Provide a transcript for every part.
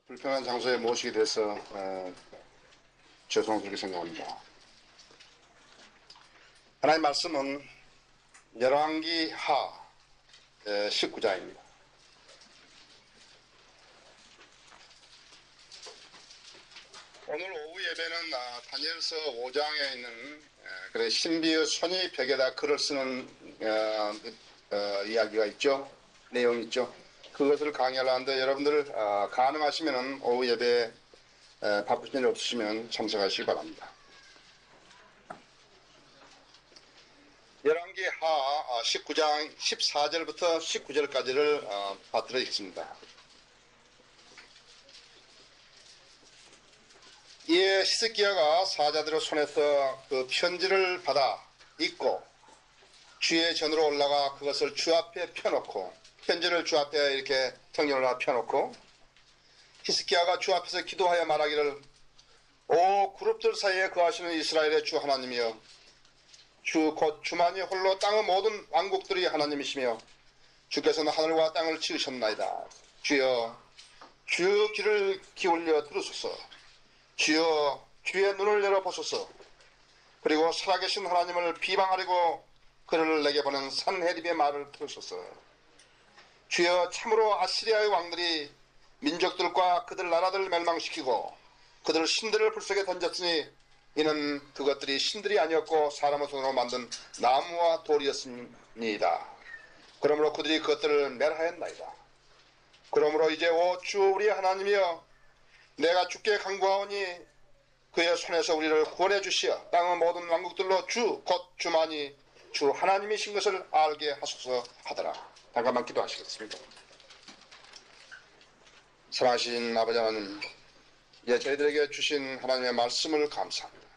불편한 장소에 모시게 돼서 죄송스럽게 생각합니다. 하나님 말씀은 열왕기 하 19장입니다. 오늘 오후 예배는 다니엘서 5장에 있는 그래 신비의 손이 벽에다 글을 쓰는 이야기가 있죠. 내용이 있죠. 그것을 강의를 하는데 여러분들 가능하시면 오후 예배 바쁘신 일 없으시면 참석하시기 바랍니다. 열왕기 하 19장 14절부터 19절까지를 받들어 읽습니다. 이에 히스기야가 사자들의 손에서 그 편지를 받아 읽고 주의 전으로 올라가 그것을 주 앞에 펴놓고, 편지를 주 앞에 이렇게 정렬을 펴놓고 히스기야가 주 앞에서 기도하여 말하기를, 오 그룹들 사이에 거하시는 이스라엘의 주 하나님이여, 주 곧 주만이 홀로 땅의 모든 왕국들이 하나님이시며 주께서는 하늘과 땅을 지으셨나이다. 주여 주의 귀를 기울여 들으소서. 주여 주의 눈을 열어보소서. 그리고 살아계신 하나님을 비방하려고 그를 내게 보낸 산헤립의 말을 들으소서. 주여 참으로 아시리아의 왕들이 민족들과 그들 나라들을 멸망시키고 그들 신들을 불속에 던졌으니 이는 그것들이 신들이 아니었고 사람의 손으로 만든 나무와 돌이었습니다. 그러므로 그들이 그것들을 멸하였나이다. 그러므로 이제 오 주 우리 하나님이여, 내가 주께 간구하오니 그의 손에서 우리를 구원해 주시어 땅의 모든 왕국들로 주 곧 주만이 주 하나님이신 것을 알게 하소서 하더라. 잠깐만 기도하시겠습니다. 사랑하신 아버지 하나님, 저희들에게 주신 하나님의 말씀을 감사합니다.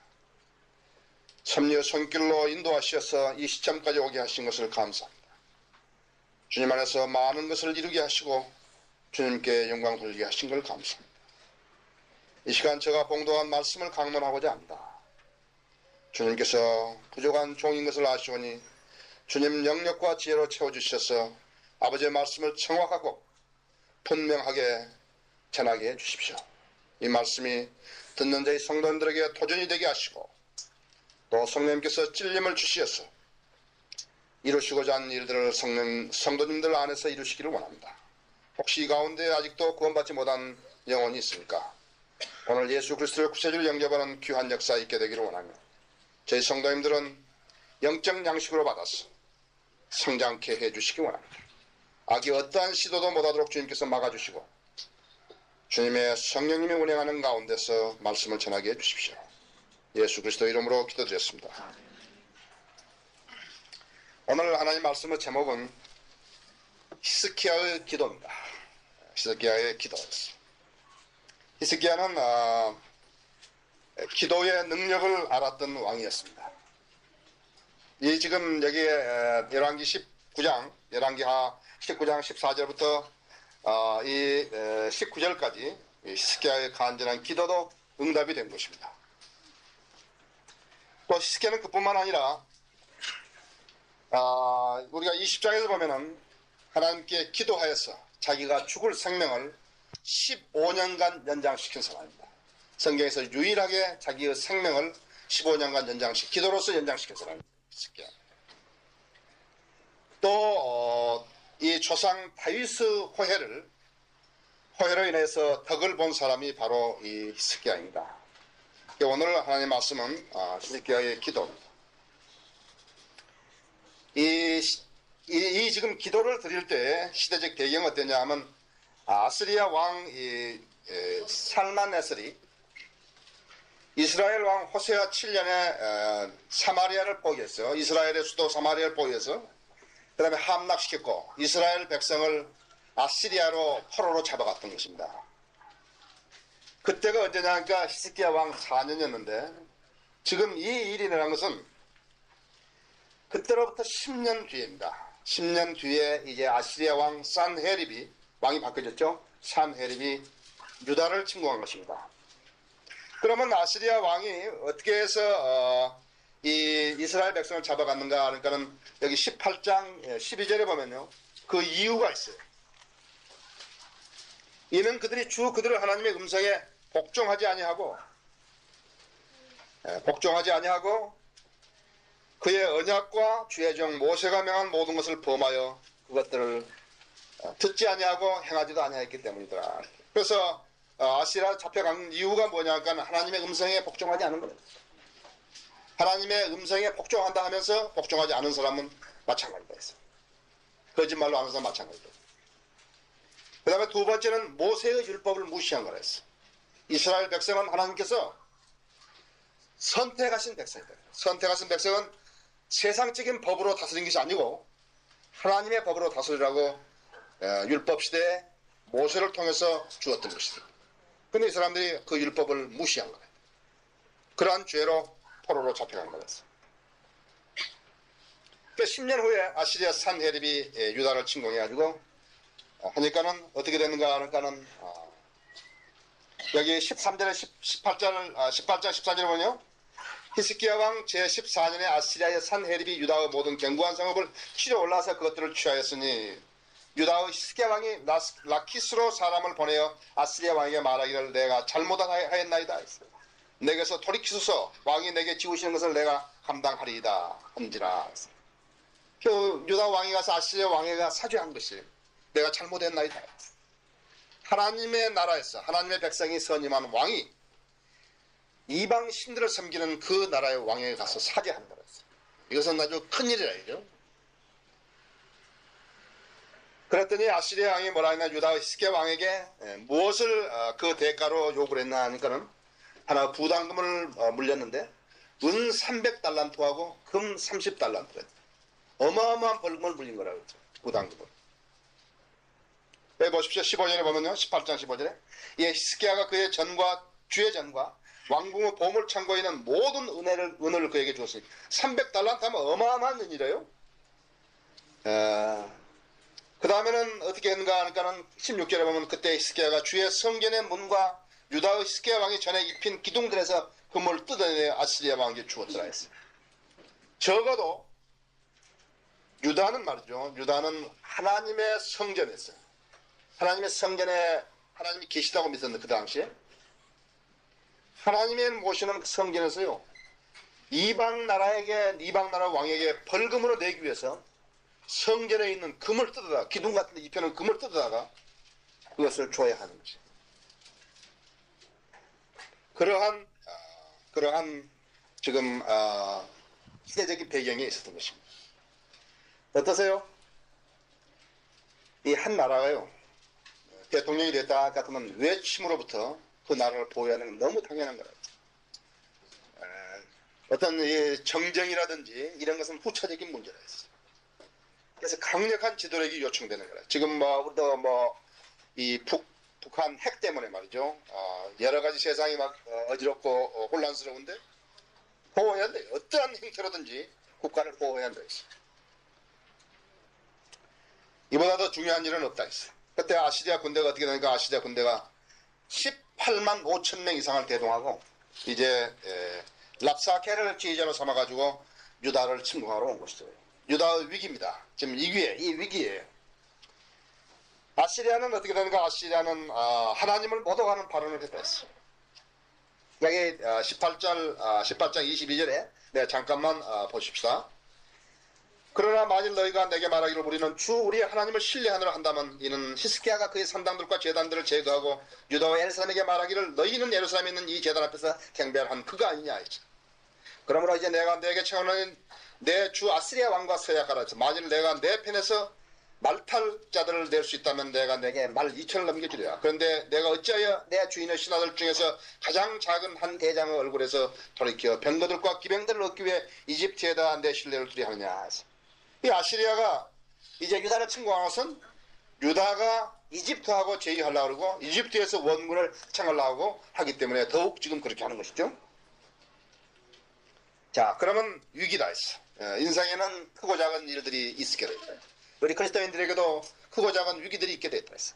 섭리의 손길로 인도하셔서 이 시점까지 오게 하신 것을 감사합니다. 주님 안에서 많은 것을 이루게 하시고 주님께 영광 돌리게 하신 걸 감사합니다. 이 시간 제가 봉독한 말씀을 강론하고자 합니다. 주님께서 부족한 종인 것을 아시오니 주님 영력과 지혜로 채워주셔서 아버지의 말씀을 정확하고 분명하게 전하게 해주십시오. 이 말씀이 듣는 자의 성도님들에게 도전이 되게 하시고 또 성령님께서 찔림을 주시어서 이루시고자 하는 일들을 성도님들 안에서 이루시기를 원합니다. 혹시 이 가운데 아직도 구원받지 못한 영혼이 있습니까? 오늘 예수 그리스도의 구세주를 영접하는 귀한 역사 있게 되기를 원하며 저희 성도님들은 영적 양식으로 받아서 성장케 해주시기 원합니다. 악이 어떠한 시도도 못하도록 주님께서 막아주시고 주님의 성령님이 운행하는 가운데서 말씀을 전하게 해주십시오. 예수 그리스도 이름으로 기도드렸습니다. 오늘 하나님 말씀의 제목은 히스기야의 기도입니다. 히스기야의 기도였습니다. 히스기야는 기도의 능력을 알았던 왕이었습니다. 이 지금 여기에 열왕기 19장, 열왕기하 19장 14절부터 이 19절까지 히스기야의 간절한 기도도 응답이 된 것입니다. 또 히스기야는 그뿐만 아니라 우리가 20장에서 보면은 하나님께 기도하여서 자기가 죽을 생명을 15년간 연장시킨 사람입니다. 성경에서 유일하게 자기의 생명을 15년간 기도로서 연장시킨 사람입니다. 또 이 조상 다윗의 호해로 인해서 덕을 본 사람이 바로 이 히스기야입니다. 오늘 하나님의 말씀은 히스기야의 기도입니다. 이 지금 기도를 드릴 때 시대적 배경이 어땠냐 하면 아스리아 왕 살만네설이 이스라엘 왕 호세아 7년에 사마리아를 포기했어요. 이스라엘의 수도 사마리아를 포기해서 그 다음에 함락시켰고 이스라엘 백성을 아시리아로 포로로 잡아갔던 것입니다. 그때가 언제냐 하니까 히스기야 왕 4년이었는데 지금 이 일이 일어난 것은 그때로부터 10년 뒤입니다. 10년 뒤에 이제 아시리아 왕 산헤립이 왕이 바뀌어졌죠. 산헤립이 유다를 침공한 것입니다. 그러면 아시리아 왕이 어떻게 해서 이 이스라엘 백성을 잡아갔는가 하니까는 여기 18장 12절에 보면요. 그 이유가 있어요. 이는 그들이 주 그들을 하나님의 음성에 복종하지 아니하고 그의 언약과 주의 종 모세가 명한 모든 것을 범하여 그것들을 듣지 아니하고 행하지도 아니하였기 때문이더라. 그래서 아시리아 잡혀간 이유가 뭐냐니까 하나님의 음성에 복종하지 않은 거예요. 하나님의 음성에 복종한다 하면서 복종하지 않은 사람은 마찬가지다 했어요. 거짓말로 하는 사람 마찬가지다. 그 다음에 두 번째는 모세의 율법을 무시한 거라 했어요. 이스라엘 백성은 하나님께서 선택하신 백성이다. 선택하신 백성은 세상적인 법으로 다스린 것이 아니고 하나님의 법으로 다스리라고 율법 시대에 모세를 통해서 주었던 것이다. 그런데 이 사람들이 그 율법을 무시한 거예요. 그러한 죄로 포로로 잡혀간 거였어요. 그러니까 10년 후에 아시리아 산헤립이 유다를 침공해가지고 하니까는 어떻게 되는가 하니까는 여기 13절에 18장 14절에 보면요. 히스기야 왕 제14년에 아시리아의 산헤립이 유다의 모든 견고한 성읍을 치러 올라와서 그것들을 취하였으니 유다의 히스기야 왕이 라키스로 사람을 보내어 아시리아 왕에게 말하기를 내가 잘못하였나이다 했어요. 내게서 돌이키소서 왕이 내게 지우시는 것을 내가 감당하리이다 한지라 했어요. 그 유다 왕이 가서 아시리아 왕에게 사죄한 것이 내가 잘못했나이다. 하나님의 나라에서 하나님의 백성이 선임한 왕이 이방 신들을 섬기는 그 나라의 왕에게 가서 사죄하는 거였어요. 이것은 아주 큰일이라 이죠. 그랬더니 아시리아 왕이 뭐라 했나 유다 히스기야 왕에게 무엇을 그 대가로 요구를 했나 하니까는 하나 부담금을 물렸는데 은 300달란트하고 금 30달란트 어마어마한 벌금을 물린 거라고 그랬죠. 부담금을. 여기 보십시오. 15절에 보면요. 18장 15절에 이 히스기야가 그의 전과 주의 전과 왕궁의 보물창고에 있는 모든 은을 그에게 주었으니 300달란트 하면 어마어마한 은이래요. 그 다음에는 어떻게 했는가 하니까는 16절에 보면 그때 히스기야가 주의 성전의 문과 유다의 히스기야 왕이 전에 입힌 기둥들에서 금을 뜯어내 아시리아 왕에게 주었더라 했어요. 적어도 유다는 말이죠. 유다는 하나님의 성전에서 하나님의 성전에 하나님이 계시다고 믿었는데 그 당시에 하나님의 모시는 성전에서요. 이방 나라 왕에게 벌금으로 내기 위해서 성전에 있는 금을 뜯어다가 기둥 같은 데 입혀놓은 금을 뜯어다가 그것을 줘야 하는 것이에요. 그러한 지금 시대적인 배경에 있었던 것입니다. 어떠세요? 이 한 나라가요. 대통령이 됐다 같으면 외침으로부터 그 나라를 보호하는 건 너무 당연한 거라고. 어떤 이 정정이라든지 이런 것은 후차적인 문제라 했어요. 그래서 강력한 지도력이 요청되는 거라. 지금 우리도 이 북한 핵 때문에 말이죠. 여러 가지 세상이 막 어지럽고 혼란스러운데 보호해야 한다. 어떠한 형태로든지 국가를 보호해야 한다. 이보다 더 중요한 일은 없다 했어요. 그때 아시리아 군대가 어떻게 되니까 아시리아 군대가 18만 5천 명 이상을 대동하고 이제 랍사케를 지휘자로 삼아가지고 유다를 침공하러 온 것이죠. 유다의 위기입니다. 지금 이 위기예요. 아시리아는 어떻게 되는가? 아시리아는 하나님을 모독하는 발언을 했다 했어요. 여기 18장 22절에 잠깐만 보십시다. 그러나 만일 너희가 내게 말하기를 우리는 주 우리의 하나님을 신뢰하느라 한다면 이는 히스기야가 그의 산당들과 제단들을 제거하고 유다와 예루살렘에게 말하기를 너희는 예루살렘에 있는 이 제단 앞에서 경배한 그가 아니냐 했죠. 그러므로 이제 내가 내게 청하는 내 주 아시리아 왕과 서약하라 했죠. 만일 내가 내 편에서 말탈자들을 낼 수 있다면 내가 내게 말 2천을 넘겨주리라. 그런데 내가 어찌하여 내 주인의 신하들 중에서 가장 작은 한 대장의 얼굴에서 돌이켜 병거들과 기병들을 얻기 위해 이집트에다 내 신뢰를 두리 하느냐. 이 아시리아가 이제 유다를 침공한 것은 유다가 이집트하고 제의하려고 그러고 이집트에서 원군을 창하려고 하기 때문에 더욱 지금 그렇게 하는 것이죠. 자, 그러면 위기다 했어. 인생에는 크고 작은 일들이 있게 됐다. 우리 그리스도인들에게도 크고 작은 위기들이 있게 됐다 했어.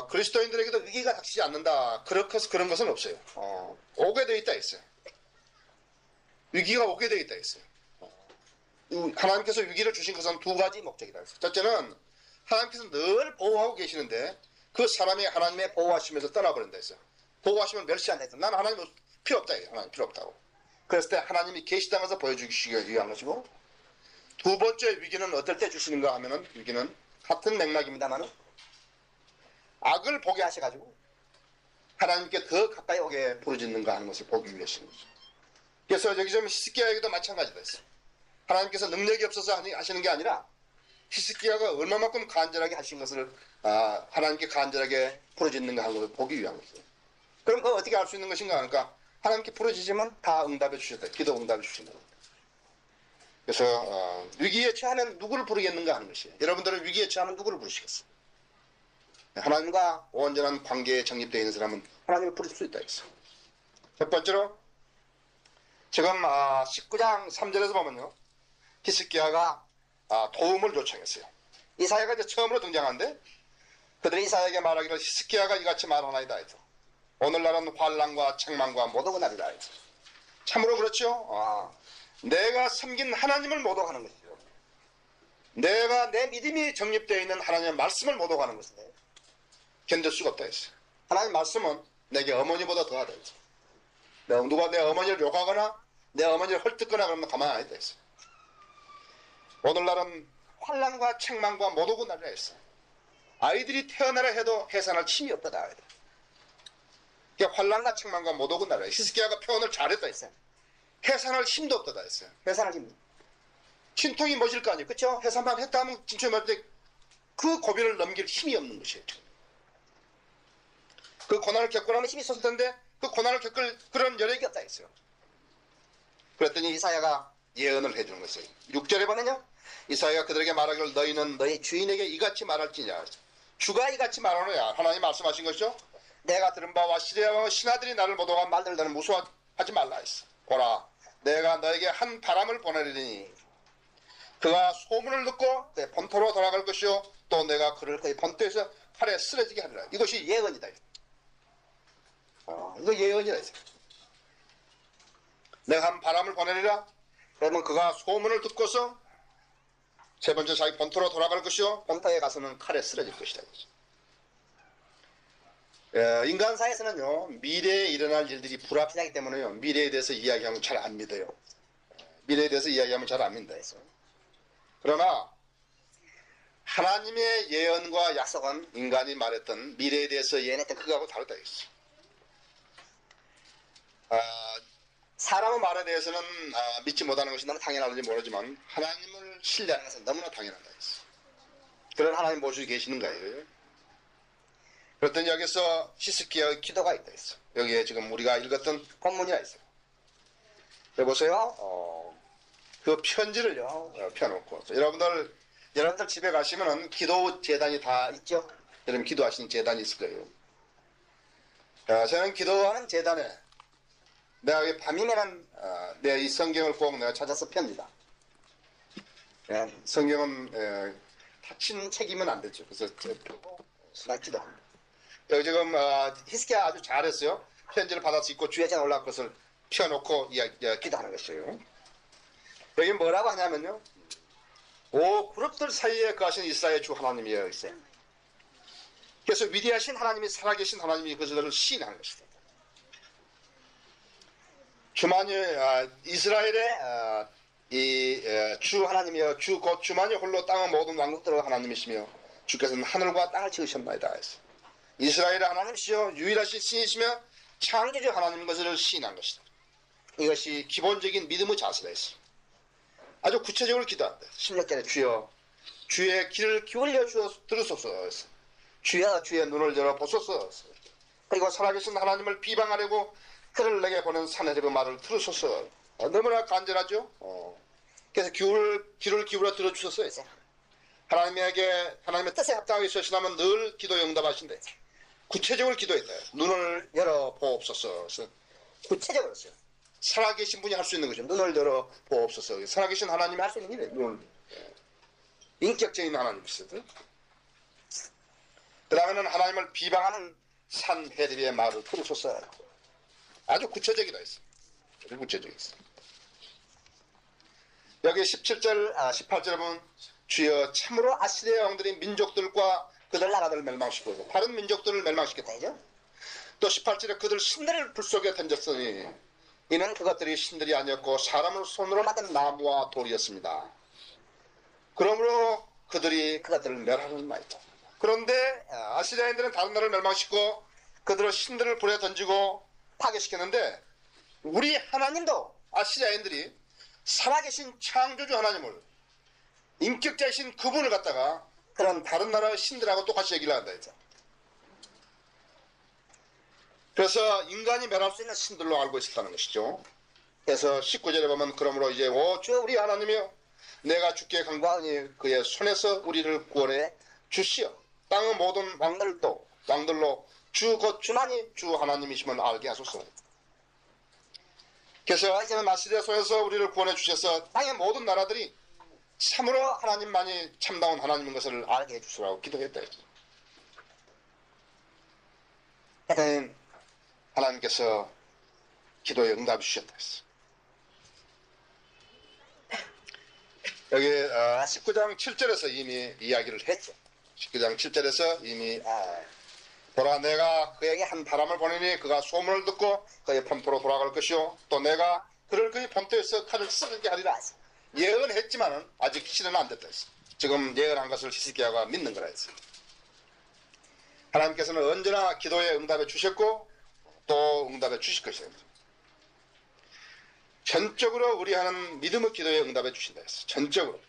그리스도인들에게도 위기가 닥치지 않는다. 그런 것은 없어요. 오게 돼 있다 했어요. 위기가 오게 돼 있다 했어요. 하나님께서 위기를 주신 것은 두 가지 목적이다 했어요. 첫째는 하나님께서 늘 보호하고 계시는데 그 사람이 하나님의 보호하심에서 떠나버린다 했어요. 보호하심을 멸시한다 했어요. 나는 하나님 필요 없다. 하나님 필요 없다고. 그랬을 때 하나님이 계시다는 것을 보여주시기 위한 것이고, 두 번째 위기는 어떨 때 주시는가 하면은, 위기는 같은 맥락입니다만은 악을 보게 하셔가지고 하나님께 더 가까이 오게 부르짖는가 하는 것을 보기 위해서는 거죠. 그래서 여기 좀 히스기야에게도 마찬가지다 했어요. 하나님께서 능력이 없어서 하시는 게 아니라 히스기야가 얼마만큼 간절하게 하신 것을 하나님께 간절하게 부르짖는가 하는 것을 보기 위한 것이죠. 그럼 그거 어떻게 알 수 있는 것인가 하니까 하나님께 부르짖으면 다 응답해 주셨다. 기도 응답해 주신다. 그래서 위기에 처하면 누구를 부르겠는가 하는 것이에요. 여러분들은 위기에 처하면 누구를 부르시겠어요? 하나님과 온전한 관계에 정립되어 있는 사람은 하나님을 부를 수 있다 했어요. 첫 번째로 지금 19장 3절에서 보면요, 히스기야가 도움을 요청했어요. 이사야가 이제 처음으로 등장하는데 그들이 이사야에게 말하기를 히스기야가 이같이 말하나이다 해서 오늘날은 환난과 책망과 모독은 아니라 해서 참으로 그렇죠. 내가 섬긴 하나님을 모독하는 것이죠. 내가 내 믿음이 정립되어 있는 하나님의 말씀을 모독하는 것인데 견딜 수가 없다 했어요. 하나님의 말씀은 내게 어머니보다 더하다 했어요. 누가 내 어머니를 욕하거나 내 어머니를 헐뜯거나 그러면 가만히 안 있다 했어요. 오늘날은 환난과 책망과 모독은 아니라 했어요. 아이들이 태어나라 해도 해산할 힘이 없다. 그러니까 환난과 책망과 모독은 아니라 히스기야가 표현을 잘했다 했어요. 해산할 힘도 없다 했어요. 해산할 힘. 신통이 멋일 거 아니에요. 그렇죠? 해산만 했다 하면 진짜 말때 그 고비를 넘길 힘이 없는 것이에요. 그 고난을 겪고 나면 힘이 있었을 텐데 그 고난을 겪을 그런 여력이 없다 했어요. 그랬더니 이사야가 예언을 해주는 것이에요. 6절에 보면요, 이사야가 그들에게 말하기를 너희는 너희 주인에게 이같이 말할지냐. 주가 이같이 말하노냐. 하나님 말씀하신 것이죠. 내가 들은 바와 시리아와 신하들이 나를 모독한 말들 너는 무서워하지 말라 했어. 보라, 내가 너에게 한 바람을 보내리니 그가 소문을 듣고 내 본토로 돌아갈 것이요 또 내가 그를 그의 본토에서 칼에 쓰러지게 하리라. 이것이 예언이다. 이거 예언이다. 내가 한 바람을 보내리라. 그러면 그가 소문을 듣고서 세 번째 자기 본토로 돌아갈 것이요 본토에 가서는 칼에 쓰러질 것이다. 인간사에서는요, 미래에 일어날 일들이 불확실하기 때문에요, 미래에 대해서 이야기하면 잘 안 믿어요. 미래에 대해서 이야기하면 잘 안 믿는다 해서. 그러나 하나님의 예언과 약속은 인간이 말했던 미래에 대해서 예언했던 그거하고 다르다 했어. 사람의 말에 대해서는 믿지 못하는 것이 너무 당연한지 모르지만 하나님을 신뢰하는 것은 너무나 당연하다 했어. 그런 하나님 모습이 계시는 거예요. 그랬더니 여기서 히스기야의 기도가 있다 했어. 여기에 지금 우리가 읽었던 본문이라 있어요. 여기 보세요. 그 편지를요 펴놓고 여러분들 집에 가시면은 기도 제단이 다 있죠. 여러분 기도하시는 제단이 있을 거예요. 저는 기도하는 제단에 내가 밤이면은 내 이 성경을 꼭 내가 찾아서 펴니다. 성경은 닫힌 책이면 안 되죠. 그래서 펴고 나 기도합니다. 여기 지금 히스기야 아주 잘했어요. 편지를 받아서 읽고 주에 전 올라간 것을 펴놓고 기도하는 것이에요. 여기 뭐라고 하냐면요, 오 그룹들 사이에 거하신 이스라엘 주 하나님이여 있어요. 그래서 위대하신 하나님이 살아계신 하나님이 그들을 시인하는 것이다. 주만이 이스라엘의 주 하나님이여 주 곧 주만이 홀로 땅의 모든 왕국들의 하나님이시며 주께서는 하늘과 땅을 지으셨나이다 했어. 이스라엘의 하나님이시여 유일하신 신이시며 창조주 하나님인 것을 시인한 것이다. 이것이 기본적인 믿음의 자세다 했어. 아주 구체적으로 기도한다. 16절에 주여 주의 귀를 기울여 들으소서 했어. 주여 주의 눈을 열어 보소서. 그리고 살아계신 하나님을 비방하려고 그를 내게 보낸 사내들의 말을 들으소서. 너무나 간절하죠. 그래서 귀를 기울여 들어주소서 했어. 하나님의 뜻에 합당하게 있으시다면 늘 기도에 응답하신대. 구체적으로 기도했다. 눈을 열어 보옵소서. 구체적으로 했어요. 살아계신 분이 할 수 있는 거죠. 눈을 열어 보옵소서. 살아계신 하나님이 할 수 있는 일이에요. 눈을. 인격적인 하나님이시죠. 그 다음에는 하나님을 비방하는 산헤립의 말을 들으소서. 아주 구체적이다 했어요. 아주 구체적이었어요. 여기 17절, 18절에 보면 주여 참으로 아시리아 왕들이 민족들과 그들 나라들을 멸망시키고 다른 민족들을 멸망시켰다 이죠. 또 18절에 그들 신들을 불 속에 던졌으니 이는 그것들이 신들이 아니었고 사람을 손으로 만든 나무와 돌이었습니다. 그러므로 그들이 그것들을 멸하는 말이다. 그런데 아시리아인들은 다른 나라를 멸망시키고 그들을 신들을 불에 던지고 파괴시켰는데 우리 하나님도 아시리아인들이 살아계신 창조주 하나님을 인격자이신 그분을 갖다가 그런 다른 나라의 신들하고 똑같이 얘기를 한다 했죠. 그래서 인간이 멸할 수 있는 신들로 알고 있었다는 것이죠. 그래서 19절에 보면 그러므로 이제 오 주 우리 하나님이여 내가 주께 간구하니 그의 손에서 우리를 구원해 주시어 땅의 모든 왕들로 주 곧 주만이 주 하나님이심을 알게 하소서. 그래서 이제는 아시리아 손에서 우리를 구원해 주셔서 땅의 모든 나라들이 참으로 하나님만이 참다운 하나님인 것을 알게 해주시라고 기도했다. 하나님께서 기도에 응답해 주셨다 했어. 여기 19장 7절에서 이미 이야기를 했죠. 19장 7절에서 이미 보라 내가 그에게 한 바람을 보내니 그가 소문을 듣고 그의 본토로 돌아갈 것이요 또 내가 그를 그의 본토에서 칼을 쓰게 하리라. 예언했지만은 아직 실현은 안 됐다 했어. 지금 예언한 것을 히스기야가 믿는 거라 했어. 하나님께서는 언제나 기도에 응답해 주셨고 또 응답해 주실 것이다. 전적으로 우리하는 믿음의 기도에 응답해 주신다 했어. 전적으로.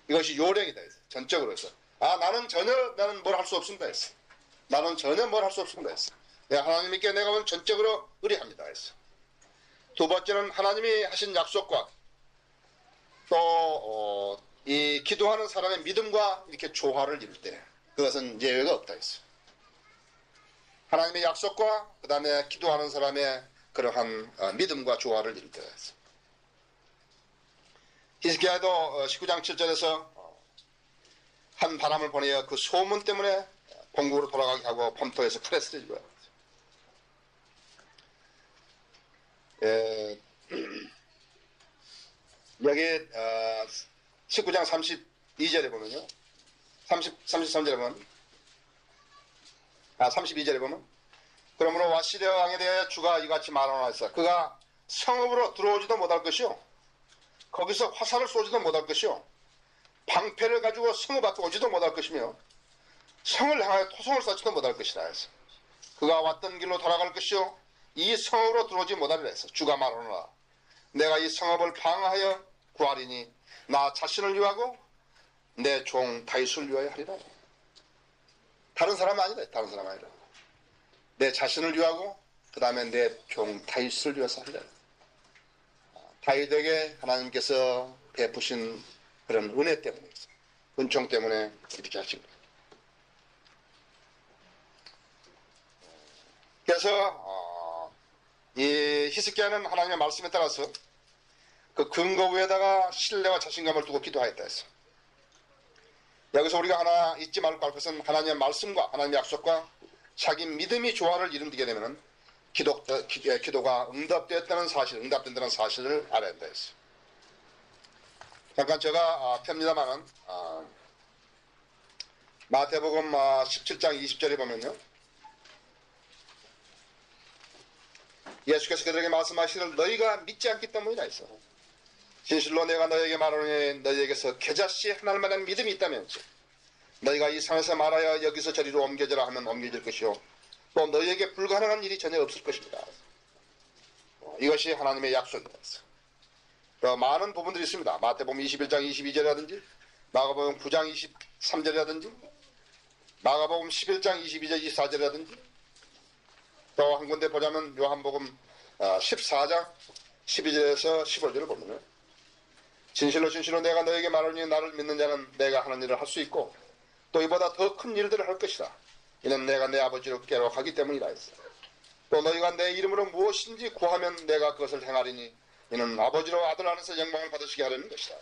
이것이 요령이다 했어. 전적으로 해서 나는 뭘 할 수 없습니다 했어. 나는 전혀 뭘 할 수 없습니다 했어. 하나님께 내가 오늘 전적으로 의뢰합니다 했어. 두 번째는 하나님이 하신 약속과 또 이 기도하는 사람의 믿음과 이렇게 조화를 이룰 때 그것은 예외가 없다 했어. 하나님의 약속과 그 다음에 기도하는 사람의 그러한 믿음과 조화를 이룰 때가 있어. 히스기야도 19장 7절에서 한 바람을 보내어 그 소문 때문에 본국으로 돌아가게 하고 본토에서 칼에 쓰러지고 여기 19장 32절에 보면요. 33절에 보면 32절에 보면 그러므로 와시리아 왕에 대하여 주가 이같이 말하노라. 그가 성읍으로 들어오지도 못할 것이요 거기서 화살을 쏘지도 못할 것이요 방패를 가지고 성읍 앞에 오지도 못할 것이며 성을 향하여 토성을 쌓지도 못할 것이라 해서 그가 왔던 길로 돌아갈 것이요 이 성읍으로 들어오지 못하리라 해서 주가 말하노라. 내가 이 성읍을 방어하여 구하리니 나 자신을 위하고 내 종 다윗을 위하여 하리라. 다른 사람 아니다. 다른 사람 아니라 내 자신을 위하고 그 다음에 내 종 다윗을 위해서 하리라. 다윗에게 하나님께서 베푸신 그런 은혜 때문에 은총 때문에 이렇게 하신 거예요. 그래서 이 히스기야는 하나님의 말씀에 따라서 그 근거 위에다가 신뢰와 자신감을 두고 기도하였다 했어. 여기서 우리가 하나 잊지 말고 할 것은 하나님의 말씀과 하나님의 약속과 자기 믿음이 조화를 이루게 되면 기도가 응답된다는 사실을 알아야 한다 했어. 잠깐 제가 팹니다만은 마태복음 17장 20절에 보면요. 예수께서 그들에게 말씀하시기를 너희가 믿지 않기 때문이라 했어. 진실로 내가 너희에게 말하노니 너희에게서 겨자씨 하나만한 믿음이 있다면 너희가 이 산에서 말하여 여기서 저리로 옮겨져라 하면 옮겨질 것이요 또 너희에게 불가능한 일이 전혀 없을 것입니다. 이것이 하나님의 약속이다. 또 많은 부분들이 있습니다. 마태복음 21장 22절이라든지 마가복음 9장 23절이라든지 마가복음 11장 22절 24절이라든지 또 한 군데 보자면 요한복음 14장 12절에서 15절을 보면 진실로 진실로 내가 너에게 말하니 나를 믿는 자는 내가 하는 일을 할 수 있고 또 이보다 더 큰 일들을 할 것이다. 이는 내가 내 아버지께로 가기 때문이라 했어. 또 너희가 내 이름으로 무엇인지 구하면 내가 그것을 행하리니 이는 아버지로 아들 안에서 영광을 받으시게 하려는 것이다.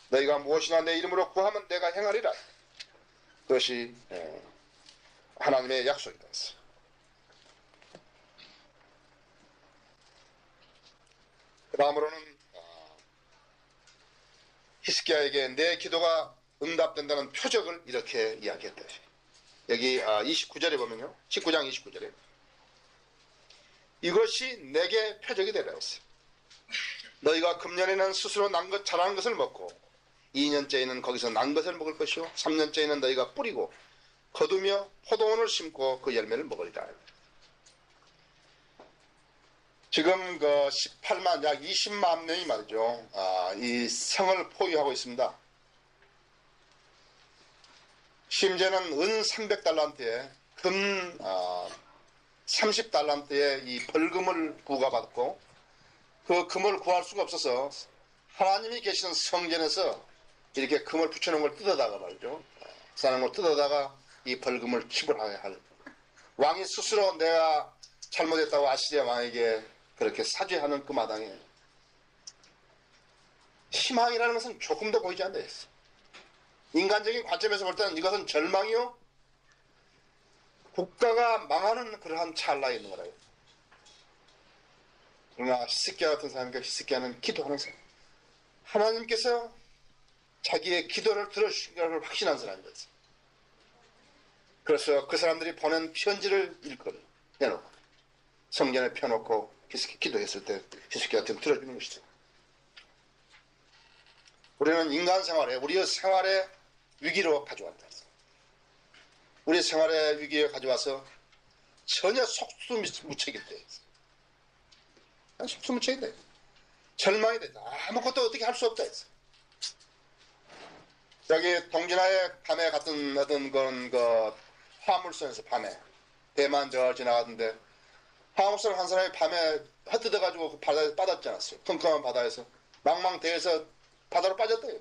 너희가 무엇이나 내 이름으로 구하면 내가 행하리라. 그것이 하나님의 약속이다 했어. 그 다음으로는 히스기야에게 내 기도가 응답된다는 표적을 이렇게 이야기했다. 여기 29절에 보면요. 19장 29절에 이것이 내게 표적이 되라 했어요. 너희가 금년에는 스스로 자란 것을 먹고 2년째에는 거기서 난 것을 먹을 것이요 3년째에는 너희가 뿌리고 거두며 포도원을 심고 그 열매를 먹으리라. 지금 그 18만 약 20만 명이 말이죠. 이 성을 포위하고 있습니다. 심지어는 은 300달란트에 금 30달란트의 이 벌금을 부과받고 그 금을 구할 수가 없어서 하나님이 계시는 성전에서 이렇게 금을 붙여놓은 걸 뜯어다가 말이죠. 사는 걸 뜯어다가 이 벌금을 지불해야 할 왕이 스스로 내가 잘못했다고 아시리아 왕에게 그렇게 사죄하는 그 마당에 희망이라는 것은 조금도 보이지 않는다 했어. 인간적인 관점에서 볼 때는 이것은 절망이요 국가가 망하는 그러한 찰나에 있는 거라요. 그러나 히스기야 같은 사람과 히스기야는 기도하는 사람, 하나님께서 자기의 기도를 들어주신 것을 확신한 사람이었어요. 그래서 그 사람들이 보낸 편지를 읽거든 해놓고 성전에 펴놓고 기도했을 때 히스기야한테 들어주는 것이죠. 우리는 인간 생활에 우리의 생활에 위기로 가져왔다. 우리 생활의 위기에 가져와서 전혀 속수무책일 때 속수무책이 돼. 절망이 돼. 아무것도 어떻게 할 수 없다 했어. 여기 동진하에 밤에 갔던 어떤 그런 그 화물선에서 밤에 대만 저 지나가던데 화물선 한 사람이 밤에 헛뜯어가지고 그 바다에 빠졌지 않았어요. 컴컴한 바다에서 망망대해서 바다로 빠졌대요.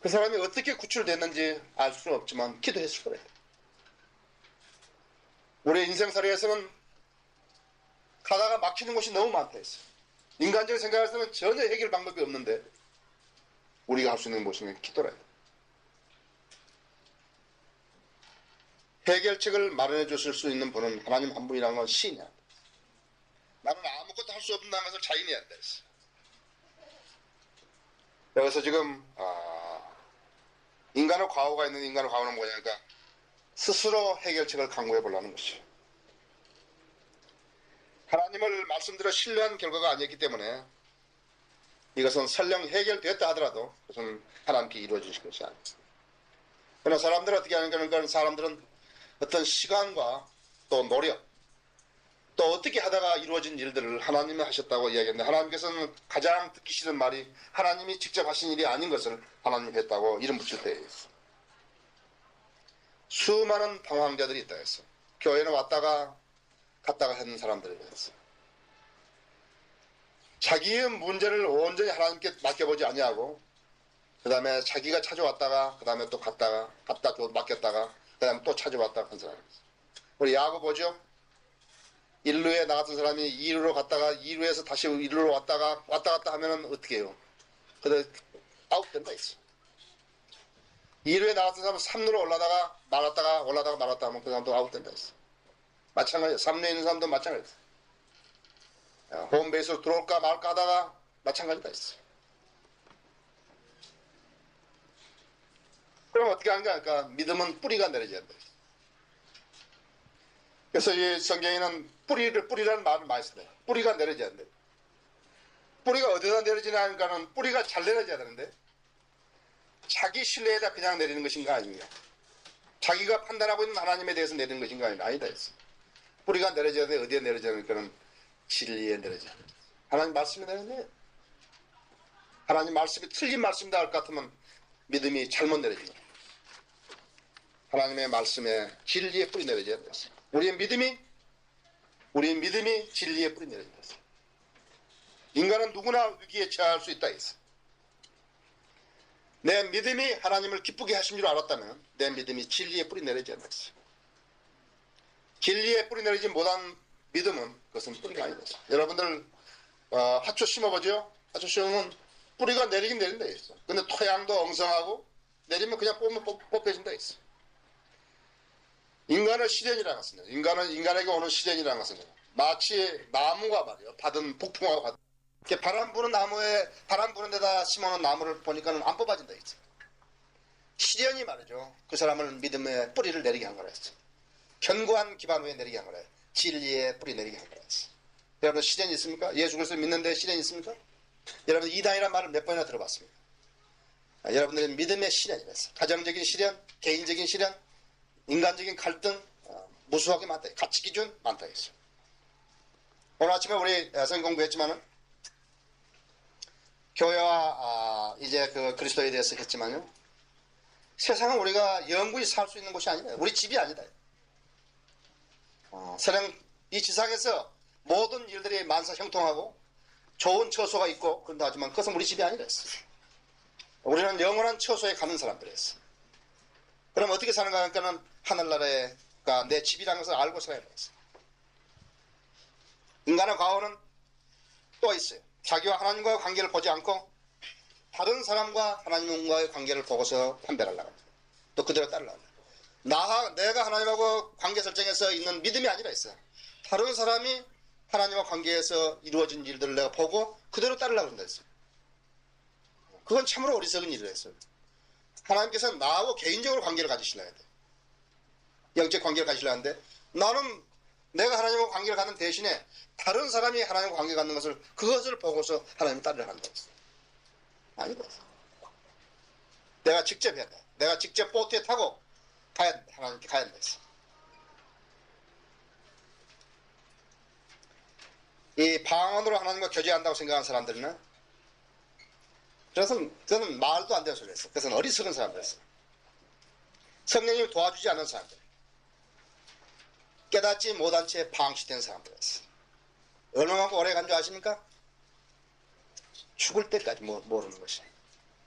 그 사람이 어떻게 구출됐는지 알 수는 없지만 기도했을 거예요. 우리의 인생살이에서는 가다가 막히는 곳이 너무 많다 했어요. 인간적인 생각에서는 전혀 해결 방법이 없는데 우리가 할 수 있는 것은 기도라. 해결책을 마련해 주실 수 있는 분은 하나님 한 분이라는 건 신이야. 나는 아무것도 할 수 없다는 것을 자인해야 한다 했어. 여기서 지금 인간의 과오가 있는 인간의 과오는 뭐냐니까 스스로 해결책을 강구해 보려는 것이죠. 하나님을 말씀대로 신뢰한 결과가 아니었기 때문에 이것은 설령 해결됐다 하더라도 그것은 하나님께 이루어지실 것이 아닙니다. 그러나 사람들은 어떻게 하는가 하니까 사람들은 어떤 시간과 또 노력 또 어떻게 하다가 이루어진 일들을 하나님이 하셨다고 이야기했는데 하나님께서는 가장 듣기 싫은 말이 하나님이 직접 하신 일이 아닌 것을 하나님이 했다고 이름 붙일 때에 있어. 수많은 방황자들이 있다 했어. 교회는 왔다가 갔다가 하는 사람들에 대해서 자기의 문제를 온전히 하나님께 맡겨보지 아니하고 그 다음에 자기가 찾아왔다가 그 다음에 또 갔다 또 맡겼다가 그 다음에 또 찾아왔다가 한 사람이었어. 우리 야구 보죠. 1루에 나갔던 사람이 2루로 갔다가 2루에서 다시 1루로 왔다 갔다 하면은 어떻게 해요? 근데 아웃된다 했어. 2루에 나갔던 사람은 3루로 올라다가 말았다 하면 그 사람도 아웃된다 했어. 마찬가지야. 3루에 있는 사람도 마찬가지야. 홈베이스로 들어올까 말까 하다가 마찬가지다 했어. 그럼 어떻게 하는가 하니까 믿음은 뿌리가 내려져야 된다. 그래서 이 성경에는 뿌리라는 말을 많이 씁니다. 뿌리가 내려져야 된다. 뿌리가 어디다 내려지냐 하니까는 뿌리가 잘 내려져야 되는데 자기 신뢰에다 그냥 내리는 것인가 아닙니까? 자기가 판단하고 있는 하나님에 대해서 내리는 것인가 아니다 했어. 뿌리가 내려져야 돼. 어디에 내려져야 되니까는 진리에 내려져야 돼. 하나님 말씀에 내려져야 돼. 하나님 말씀이 틀린 말씀이다 할 것 같으면 믿음이 잘못 내려지는 거예요. 하나님의 말씀에 진리의 뿌리 내려져야 돼. 우리의 믿음이 진리의 뿌리 내려져야 돼. 인간은 누구나 위기에 처할 수 있다 했어. 내 믿음이 하나님을 기쁘게 하신 줄 알았다면 내 믿음이 진리의 뿌리 내려져야 돼. 진리의 뿌리 내리지 못한 믿음은 그것은 뿌리가 아니다. 여러분들 화초 심어보죠. 화초 심으면 뿌리가 내리긴 내린다 했어. 근데 토양도 엉성하고 내리면 그냥 뽑혀진다 했어. 인간의 시련이라는 것은 인간에게 오는 시련이라는 것은 마치 나무가 말이요 받은 폭풍하고 같은 이렇게 바람 부는 나무에, 바람 부는 데다 심어놓은 나무를 보니까는 안 뽑아진다 했지. 시련이 말이죠. 그 사람을 믿음의 뿌리를 내리게 한 거라 했어. 견고한 기반 위에 내리게 한 거라 했어. 진리의 뿌리 내리게 한 거라 했어. 여러분 시련이 있습니까? 예수 그리스도 믿는데 시련이 있습니까? 여러분 이단이라는 말을 몇 번이나 들어봤습니까? 여러분들의 믿음의 시련이랬어. 가정적인 시련, 개인적인 시련, 인간적인 갈등, 무수하게 많다. 가치 기준 많다 했어. 오늘 아침에 우리 성경 공부했지만은 교회와 이제 그 그리스도에 대해서 했지만요. 세상은 우리가 영구히 살 수 있는 곳이 아니다. 우리 집이 아니다. 세상 이 지상에서 모든 일들이 만사 형통하고 좋은 처소가 있고 그런다 하지만 그것은 우리 집이 아니라 했어. 우리는 영원한 처소에 가는 사람들이었어. 그럼 어떻게 사는가 하니까는 하늘나라가 내 집이라는 것을 알고 살아야 했어. 인간의 과오는 또 있어요. 자기와 하나님과의 관계를 보지 않고 다른 사람과 하나님과의 관계를 보고서 판별하려고 합니다. 또 그대로 따르려고 합니다. 내가 하나님하고 관계 설정에서 있는 믿음이 아니라 있어요. 다른 사람이 하나님과 관계에서 이루어진 일들을 내가 보고 그대로 따르려고 한다 했어요. 그건 참으로 어리석은 일을 했어요. 하나님께서는 나하고 개인적으로 관계를 가지시려야 돼. 영적 관계를 가지시려 하는데 나는 내가 하나님과 관계를 갖는 대신에 다른 사람이 하나님과 관계를 갖는 것을 그것을 보고서 하나님을 따르려 한다 했어요. 아니다. 내가 직접 해야 돼. 내가 직접 보트에 타고 가야 돼. 하나님께 가야 된다 했어. 이 방언으로 하나님과 교제한다고 생각하는 사람들은 저는 말도 안 되는 소리를 했어. 그것은 어리석은 사람들이었어. 성령님이 도와주지 않는 사람들. 깨닫지 못한 채 방치된 사람들이었어. 얼마만큼 오래 간 줄 아십니까? 죽을 때까지 모르는 것이.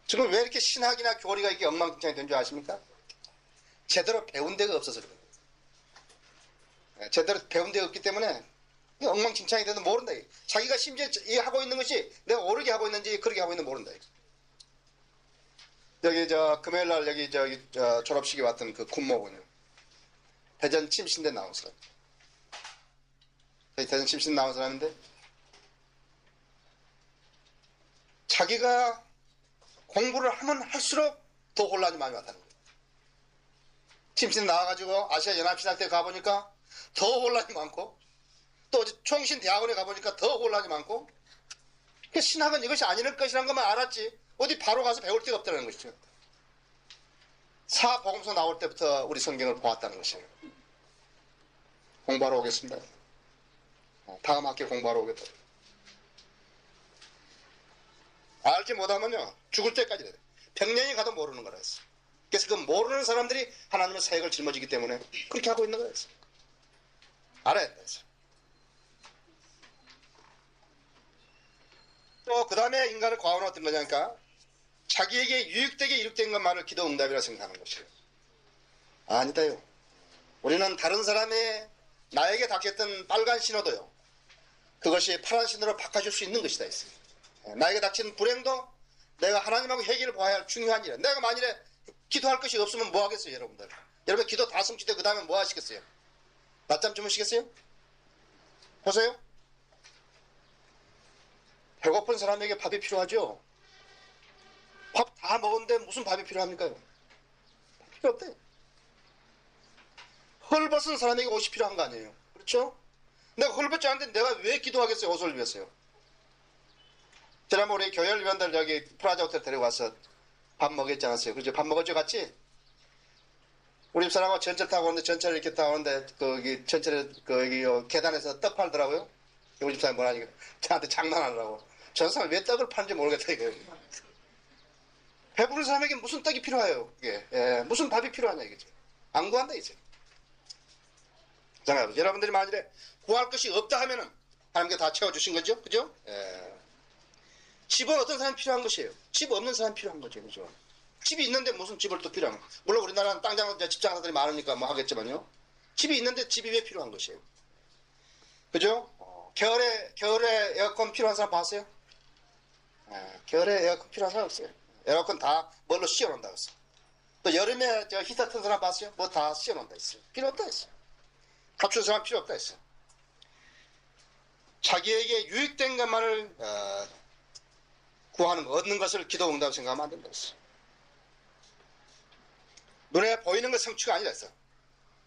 지금 왜 이렇게 신학이나 교리가 이렇게 엉망진창이 된 줄 아십니까? 제대로 배운 데가 없어서 그래요. 제대로 배운 데가 없기 때문에 엉망진창이 돼도 모른다. 자기가 심지어 이 하고 있는 것이 내가 옳게 하고 있는지 그렇게 하고 있는지 모른다. 여기 금요일날 여기 졸업식에 왔던 그 군목은요. 대전 침신대 나온 사람. 대전 침신 나온 사람인데 자기가 공부를 하면 할수록 더 혼란이 많이 왔다는 거예요. 침신 나와가지고 아시아 연합신학대 가보니까 더 혼란이 많고 또 총신 대학원에 가보니까 더 혼란이 많고 신학은 이것이 아닐 것이라는 것만 알았지 어디 바로 가서 배울 데가 없다는 것이죠. 사복음서 나올 때부터 우리 성경을 보았다는 것이에요. 공부하러 오겠습니다. 다음 학기 공부하러 오겠다. 알지 못하면요 죽을 때까지 돼요. 100년이 가도 모르는 거라 했어. 그래서 그 모르는 사람들이 하나님의 사역을 짊어지기 때문에 그렇게 하고 있는 거였어. 알아야 된다 했어. 또 그 다음에 인간의 과오는 어떤 거냐니까 자기에게 유익되게 이룩된 것만을 기도 응답이라 생각하는 것이에요. 아니다요. 우리는 다른 사람이 나에게 닥쳤던 빨간 신호도요. 그것이 파란 신호로 바꿔줄 수 있는 것이다 했어요. 나에게 닥친 불행도 내가 하나님하고 해결을 봐야 할 중요한 일이야. 내가 만일에 기도할 것이 없으면 뭐 하겠어요, 여러분들? 여러분 기도 다 성취돼 그 다음에 뭐 하시겠어요? 낮잠 주무시겠어요? 보세요. 배고픈 사람에게 밥이 필요하죠? 밥 다 먹었는데 무슨 밥이 필요합니까? 필요 없대. 헐벗은 사람에게 옷이 필요한 거 아니에요? 그렇죠? 내가 헐벗지 않은데 내가 왜 기도하겠어요? 옷을 위해서요. 지난번 우리 교열 위원들 여기 프라자 호텔 데려가서 밥 먹였지 않았어요? 그죠? 밥 먹었죠, 같이? 우리 집사람하고 전철 타고 오는데 전철을 이렇게 타고 오는데 거기 전철에 여기 계단에서 떡 팔더라고요. 우리 집사람이 뭐라니까 저한테 장난하느라고. 전 사람이 왜 떡을 파는지 모르겠다 이거예요. 배부른 사람에게 무슨 떡이 필요해요? 이게 무슨 밥이 필요하냐 이거죠. 안 구한다 이제. 자, 여러분들이 만일에 구할 것이 없다 하면은 하나님께 다 채워주신 거죠, 그죠? 집은 어떤 사람이 필요한 것이에요? 집 없는 사람이 필요한 거죠, 그죠? 집이 있는데 무슨 집을 또 필요한 거예요? 물론 우리나라는 집 장사들이 많으니까 뭐 하겠지만요. 집이 있는데 집이 왜 필요한 것이에요? 그죠? 겨울에 에어컨 필요한 사람 봤어요? 겨울에 에어컨 필요한 사람 없어요. 에어컨 다 뭘로 씌워놓는다 했어. 또 여름에 히터 튼 사람 봤어요? 뭐 다 씌워놓는다 했어요. 필요 없다 했어요. 갖춘 사람 필요 없다 했어요. 자기에게 유익된 것만을 구하는 것, 얻는 것을 기도 응답 생각하면 안 된다 했어. 눈에 보이는 것 성취가 아니라 했어.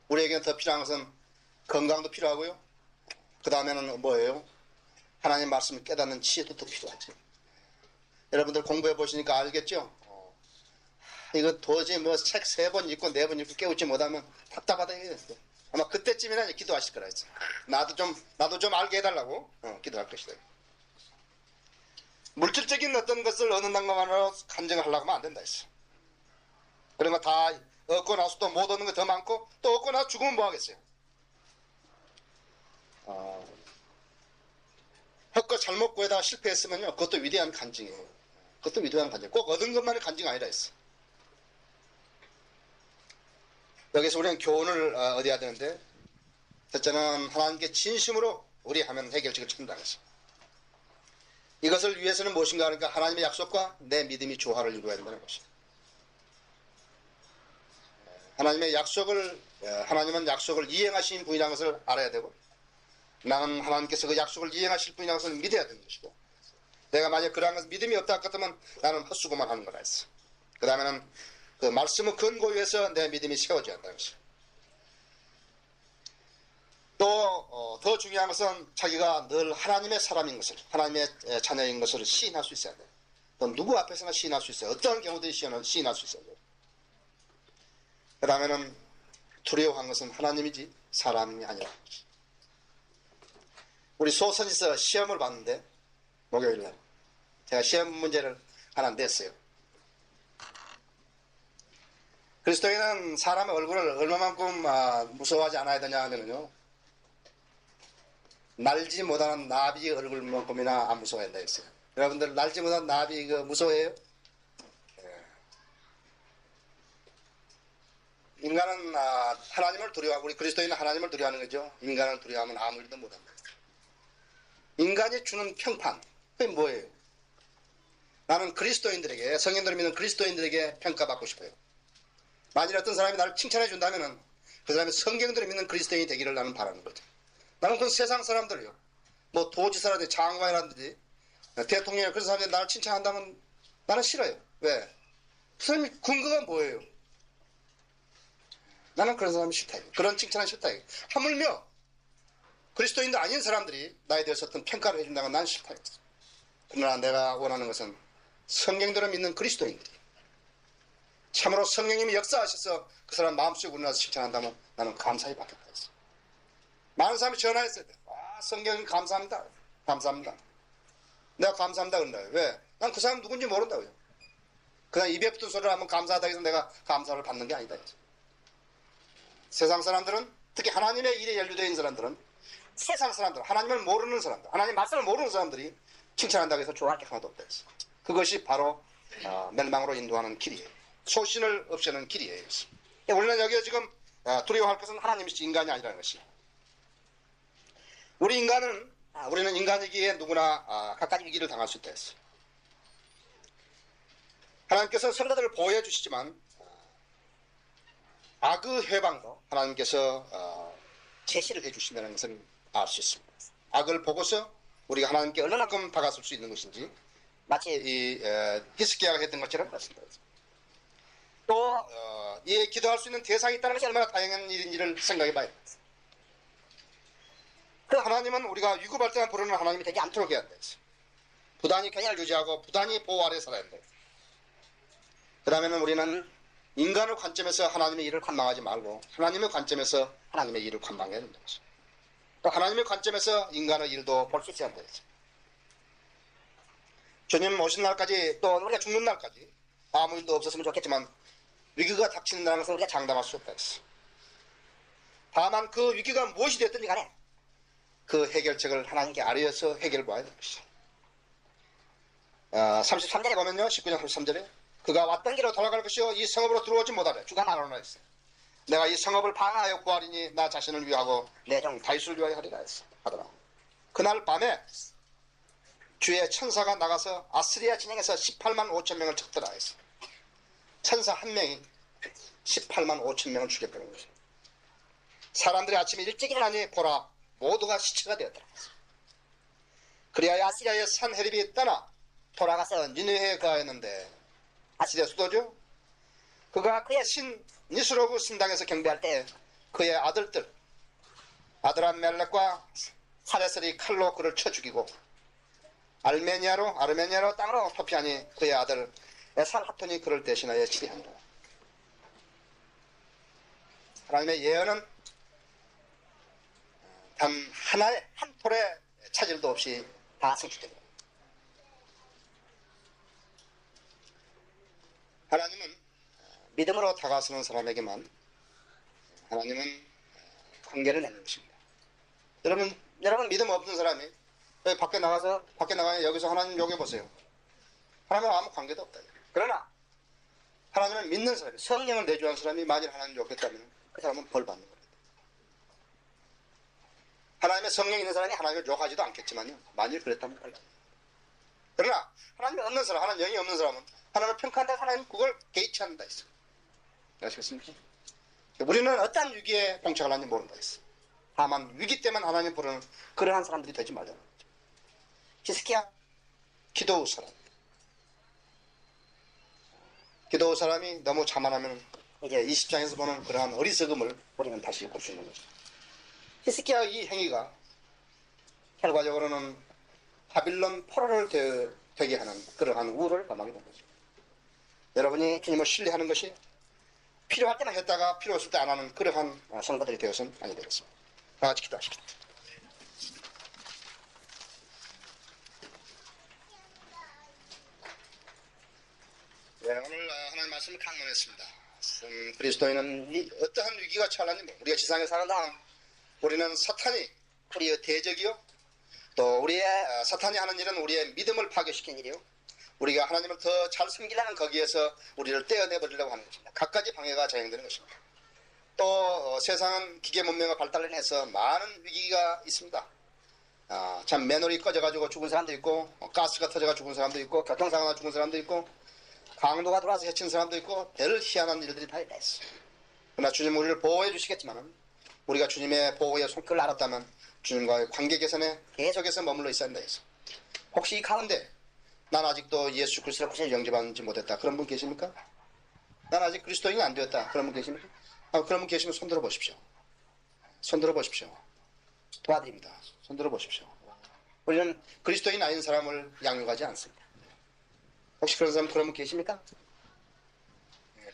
우리에게는 더 필요한 것은 건강도 필요하고요. 그 다음에는 뭐예요? 하나님 말씀을 깨닫는 지혜도 더 필요하지. 여러분들 공부해 보시니까 알겠죠? 이거 도저히 뭐 책 3번 읽고 4번 읽고 깨우지 못하면 답답하다 이랬어. 아마 그때쯤이나 이제 기도하실 거라 했어. 나도 좀 알게 해달라고 기도할 것이다. 물질적인 어떤 것을 얻는다는 것만으로 간증을 하려고 하면 안 된다 했어. 그런 거 다 얻고 나서 또 못 얻는 거 더 많고 또 얻고 나서 죽으면 뭐 하겠어요? 헛것 잘못 구해다가 실패했으면요, 그것도 위대한 간증이에요. 그것도 위대한 간증. 꼭 얻은 것만이 간증 아니라 했어. 여기서 우리는 교훈을 얻어야 되는데, 첫째는 하나님께 진심으로 우리 하면 해결책을 찾는다는 것이죠. 이것을 위해서는 무엇인가 하니까 하나님의 약속과 내 믿음이 조화를 이루어야 된다는 것이죠. 하나님은 약속을 이행하신 분이라는 것을 알아야 되고, 나는 하나님께서 그 약속을 이행하실 분이라는 것을 믿어야 되는 것이고, 내가 만약 그러한 것을 믿음이 없다 같으면 나는 헛수고만 하는 거라 했어. 그 다음에는 그 말씀의 근거 위에서 내 믿음이 세워져야 한다는 것이죠. 또 더 중요한 것은 자기가 늘 하나님의 사람인 것을, 하나님의 자녀인 것을 시인할 수 있어야 돼요. 또 누구 앞에서나 시인할 수 있어요. 어떤 경우든지 시인할 수 있어야 돼요. 그 다음에는 두려워한 것은 하나님이지 사람이 아니라. 우리 소선에서 시험을 봤는데 목요일날 제가 시험 문제를 하나 냈어요. 그리스도인은 사람의 얼굴을 얼마만큼 무서워하지 않아야 되냐 하면요, 날지 못하는 나비 얼굴만큼이나 안 무서워야 된다 했어요. 여러분들 날지 못하는 나비 이거 무서워해요? 인간은 하나님을 두려워하고, 우리 그리스도인은 하나님을 두려워하는 거죠. 인간을 두려워하면 아무 일도 못합니다. 인간이 주는 평판, 그게 뭐예요? 나는 그리스도인들에게, 성인들을 믿는 그리스도인들에게 평가받고 싶어요. 만일 어떤 사람이 나를 칭찬해 준다면 그 사람이 성경들을 믿는 그리스도인이 되기를 나는 바라는 거죠. 나는 그 세상 사람들이요, 뭐 도지사라든지 장관이라든지 대통령이나 그런 사람들이 나를 칭찬한다면 나는 싫어요. 왜? 그 사람이 근거가 뭐예요? 나는 그런 사람이 싫다. 그런 칭찬은 싫다. 하물며 그리스도인도 아닌 사람들이 나에 대해서 어떤 평가를 해준다면 난 싫다. 그러나 내가 원하는 것은 성경들을 믿는 그리스도인들이 참으로 성령님이 역사하셔서 그 사람 마음속에 우러나서 칭찬한다면 나는 감사히 받겠다 했어. 많은 사람이 전화했어요. 성경님 감사합니다. 감사합니다. 내가 감사합니다 그런다. 왜? 난 그 사람 누군지 모른다고요. 그냥 입에 붙은 소리를 하면 감사하다 해서 내가 감사를 받는 게 아니다. 세상 사람들은, 특히 하나님의 일에 연루되어 있는 사람들은, 세상 사람들, 하나님을 모르는 사람들, 하나님 말씀을 모르는 사람들이 칭찬한다고 해서 좋아할 게 하나도 없다 했어. 그것이 바로 멸망으로 인도하는 길이에요. 소신을 없애는 길이에요. 우리는 여기에 지금 두려워할 것은 하나님이지 인간이 아니라는 것이에요. 우리는 인간이기에 누구나 각가지 위기를 당할 수 있다 했어요. 하나님께서 성도들을 보호해 주시지만 악의 해방도 하나님께서 제시를 해 주신다는 것을 알 수 있습니다. 악을 보고서 우리가 하나님께 얼마나큼 다가설 수 있는 것인지 마치 이 히스기야가 했던 것처럼 그렇습니다. 또 이 기도할 수 있는 대상이 있다는 것이 얼마나 다양한 일인지를 생각해 봐야 됩니다. 그 하나님은 우리가 위급할 때만 부르는 하나님이 되지 않도록 해야 한다. 부단히 평화를 유지하고 부단히 보호 아래 살아야 한다. 그 다음에는 우리는 인간의 관점에서 하나님의 일을 관망하지 말고 하나님의 관점에서 하나님의 일을 관망해야 된다. 또 하나님의 관점에서 인간의 일도 볼 수 있어야 한다. 주님 오신 날까지, 또 우리가 죽는 날까지 아무 일도 없었으면 좋겠지만 위기가 닥치는다는 것을 우리가 장담할 수 없다. 다만 그 위기가 무엇이 됐든지 간에 그 해결책을 하나님께 아뢰어서 해결을 봐야 되는 것이죠. 33절에 보면요, 19장 33절에 그가 왔던 길로 돌아갈 것이요 이 성읍으로 들어오지 못하래. 주가 말하노라 했어요. 내가 이 성읍을 방하여 구하리니 나 자신을 위하고 내 종 다윗을 위하여 하리라 했어. 하더라. 그날 밤에 주의 천사가 나가서 아스리아 진영에서 18만 5천 명을 쳤더라 했어. 천사 한 명이 18만 5천 명을 죽였다는 거죠. 사람들이 아침에 일찍 일어나니 보라 모두가 시체가 되었더라. 그리하여 아시리아의 산헤립이 떠나 돌아가서 니느웨에 거하였는데, 아시리아 수도죠. 그가 그의 신 니스로그 신당에서 경배할 때 그의 아들한 멜렉과 사레셀이 칼로 그를 쳐 죽이고 아르메니아로 땅으로 토피하니 그의 아들 에살하톤이 그를 대신하여 치리하니라. 하나님의 예언은 단 한 톨의 차질도 없이 다 성취됩니다. 하나님은 믿음으로 다가서는 사람에게만 하나님은 관계를 내는 것입니다. 여러분 믿음 없는 사람이 여기 밖에 나가면 여기서 하나님 욕해 보세요. 하나님과 아무 관계도 없다. 그러나 하나님을 믿는 사람이, 성령을 내주한 사람이 만일 하나님 욕했다면 그 사람은 벌 받는 겁니다. 하나님의 성령이 있는 사람이 하나님을 욕하지도 않겠지만요, 만일 그랬다면 벌 받는 겁니다. 그러나 하나님이 없는 사람, 하나님 영이 없는 사람은 하나님을 평가한다, 하나님은 그걸 개의치 않는다 했어요. 아시겠습니까? 우리는 어떠한 위기에 봉착을 하는지 모른다 했어요. 다만 위기 때문에 하나님 부르는 그러한 사람들이 되지 말자는 거죠. 히스기야 기도의 사람이 너무 자만하면 이게 20장에서 보는 그러한 어리석음을 우리는 다시 볼 수 있는 거죠. 히스기야 이 행위가 결과적으로는 바빌론 포로를 되게 하는 그러한 우를 범하게 된 거죠. 여러분이 주님을 신뢰하는 것이 필요할 때만 했다가 필요 없을 때 안 하는 그러한 성도들이 되어서는 아니 되겠습니다. 다 같이 기도하시겠다. 네, 오늘 하나님 말씀을 강론했습니다. 그리스도인은 어떠한 위기가 처할는지 우리가 지상에 사는 동안 우리는 사탄이 우리의 대적이요, 또 우리의 사탄이 하는 일은 우리의 믿음을 파괴시킨 일이요, 우리가 하나님을 더 잘 섬기려는 거기에서 우리를 떼어내버리려고 하는 것입니다. 갖가지 방해가 자행되는 것입니다. 또 세상은 기계 문명과 발달을 해서 많은 위기가 있습니다. 참 맨홀이 꺼져가지고 죽은 사람도 있고, 가스가 터져가 죽은 사람도 있고, 교통사고가 죽은 사람도 있고, 강도가 들어와서 해친 사람도 있고, 별 희한한 일들이 다 있어요. 그러나 주님 우리를 보호해 주시겠지만 우리가 주님의 보호의 손길을 알았다면 주님과의 관계 개선에 계속해서 머물러 있어야 한다 해서, 혹시 이 가운데 난 아직도 예수 그리스도를 구세주로 영접하지 못했다, 그런 분 계십니까? 난 아직 그리스도인이 안 되었다, 그런 분 계십니까? 그런 분 계시면 손 들어 보십시오. 도와드립니다. 손 들어 보십시오. 우리는 그리스도인 아닌 사람을 양육하지 않습니다. 혹시 그런 사람 그런 분 계십니까?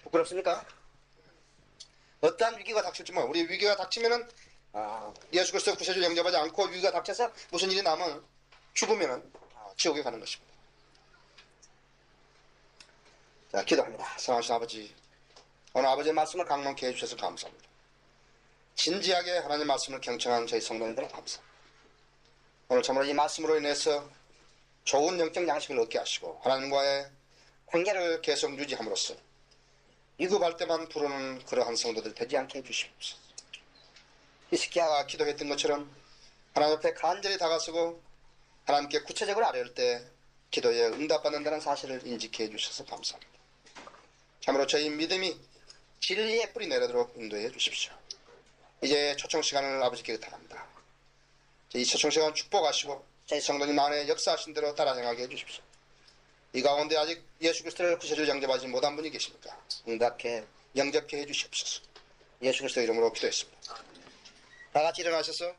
부끄럽습니까? 어떠한 위기가 닥칠지 몰라. 우리 위기가 닥치면은 예수 그리스도 구세주로 영접하지 않고 위기가 닥쳐서 무슨 일이 나면 죽으면은 지옥에 가는 것입니다. 자, 기도합니다. 사랑하신 아버지, 오늘 아버지의 말씀을 강론케 해주셔서 감사합니다. 진지하게 하나님 말씀을 경청한 저희 성도님들 감사합니다. 오늘 참으로 이 말씀으로 인해서 좋은 영적 양식을 얻게 하시고 하나님과의 관계를 계속 유지함으로써 위급할 때만 부르는 그러한 성도들 되지 않게 해주시옵소서. 히스기야가 기도했던 것처럼 하나님 앞에 간절히 다가서고 하나님께 구체적으로 아뢰올 때 기도에 응답받는다는 사실을 인식해 해주셔서 감사합니다. 참으로 저희 믿음이 진리의 뿌리 내리도록 인도해 주십시오. 이제 초청 시간을 아버지께 부탁합니다. 이 초청 시간 축복하시고 저희 성도님 안에 역사하신 대로 따라 행하게 해주십시오. 이 가운데 아직 예수 그리스도를 구세주로 영접하지 못한 분이 계십니까? 영접해 해주시옵소서. 예수 그리스도 이름으로 기도했습니다. 다 같이 일어나셔서